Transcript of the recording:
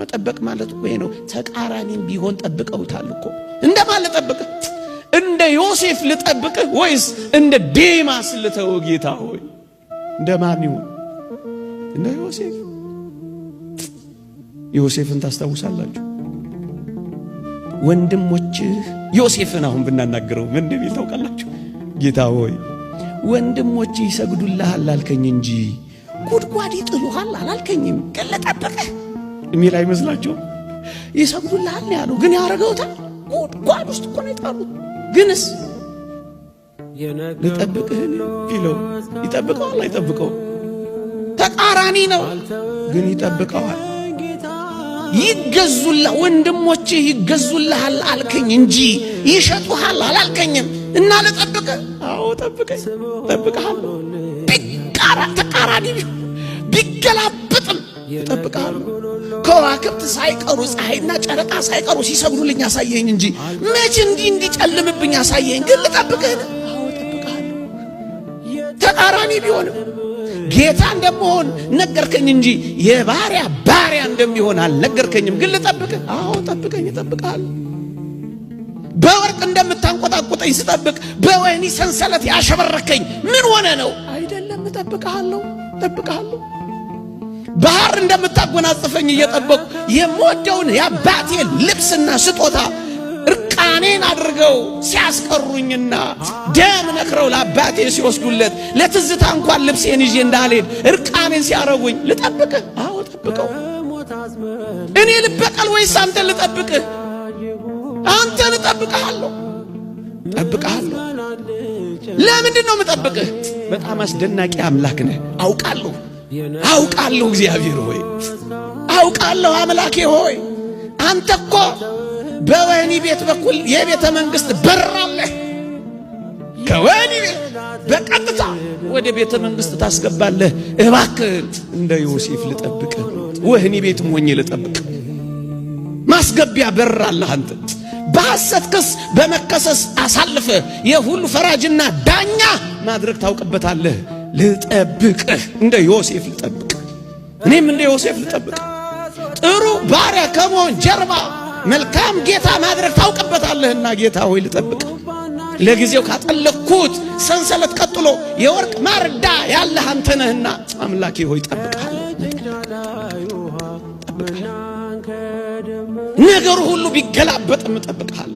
መጠበቅ ማለት ወይ ነው ተቃራኒም ቢሆን ጠብቀውታል እኮ እንደማለት ጠብቅ እንደ ዮሴፍ ልጠብቅ ወይስ እንደ ዴማስ ልተው ጌታ ሆይ እንደማን ይሁን እንደ ዮሴፍን ታስታውሳላችሁ ወንድሞች ዮሴፍን አሁን ብናናገረው ምን እንደሚል ታውቃላችሁ ጌታ ሆይ ወንድሞች ይሰግዱልሃል አልከኝ እንጂ ጉድጓድ ይጥሉሃል አላልከኝም ግን ልጠብቅህ የሚል አይመስላችሁም ይሰግዱልሃል ያለው ግን ያረጋውታል ጉድጓድ ውስጥ እኮ ነው የጣሉት ግንስ ልጠብቅህ ይለው ይጠብቀዋል አይጠብቀው ተቃራኒ ነው ግን ይጠብቀዋል ይገዙልህ ወንድሞች ይገዙልሃል አልከኝ እንጂ ይሸጡሃል አላልከኝም እና ልጠብቅህ አዎ ጠብቀሃለሁ ቢቃራ ተቃራኒ ቢገላበጥም እጠብቅሃለሁ ከዋክብት ሳይቀሩ ፀሐይና ጨረቃ ሳይቀሩ ሲሰግዱልኝ አሳየኝ እንጂ መቼ እንዲጨልምብኝ አሳየኝ ግን ልጠብቅህ አዎ እጠብቅሃለሁ ተቃራኒ ቢሆንም ጌታ እንደምሆን ነገርከኝ እንጂ የባሪያ ባሪያ እንደሚሆን አልነገርከኝም ግን ልጠብቅህ አዎ እጠብቅሃለሁ በወርቅ እንደምታንቆጣቁጠኝ ስጠብቅ በወህኒ ሰንሰለት ያሸበረከኝ ምን ሆነ ነው አይደለም እጠብቅሃለሁ ባህር እንደምታጎናጽፈኝ እየጠበቁ የምወደውን የአባቴ ልብስና ስጦታ እርቃኔን አድርገው ሲያስቀሩኝና ደም ነክረው ለአባቴ ሲወስዱለት ለትዝታ እንኳን ልብሴን ይዤ እንዳልሄድ እርቃኔን ሲያረጉኝ ልጠብቅህ አዎ ጠብቀው እኔ ልበቀል ወይስ አንተ ልጠብቅህ አንተን እጠብቅሃለሁ ለምንድን ነው የምጠብቅህ በጣም አስደናቂ አምላክ ነህ አውቃለሁ እግዚአብሔር ሆይ አውቃለሁ አምላኬ ሆይ አንተ እኮ በወህኒ ቤት በኩል የቤተ መንግስት በር አለ ከወህኒ ቤት በቀጥታ ወደ ቤተ መንግስት ታስገባለህ እባክህ እንደ ዮሴፍ ልጠብቅህ ወህኒ ቤት ሞኝ ልጠብቅህ ማስገቢያ በር አለ አንተ በሐሰት ክስ በመከሰስ አሳልፈ የሁሉ ፈራጅና ዳኛ ማድረግ ታውቅበታለህ ልጠብቅህ እንደ ዮሴፍ ልጠብቅህ እኔም እንደ ዮሴፍ ልጠብቅህ ጥሩ ባሪያ ከመሆን ጀርባ መልካም ጌታ ማድረግ ታውቅበታለህና ጌታ ሆይ ልጠብቅህ ለጊዜው ካጠለቅኩት ሰንሰለት ቀጥሎ የወርቅ ማርዳ ያለህ አንተ ነህና አምላኬ ሆይ ጠብቅሃለሁ ነገሩ ሁሉ ቢገላበጥም እጠብቅሃለሁ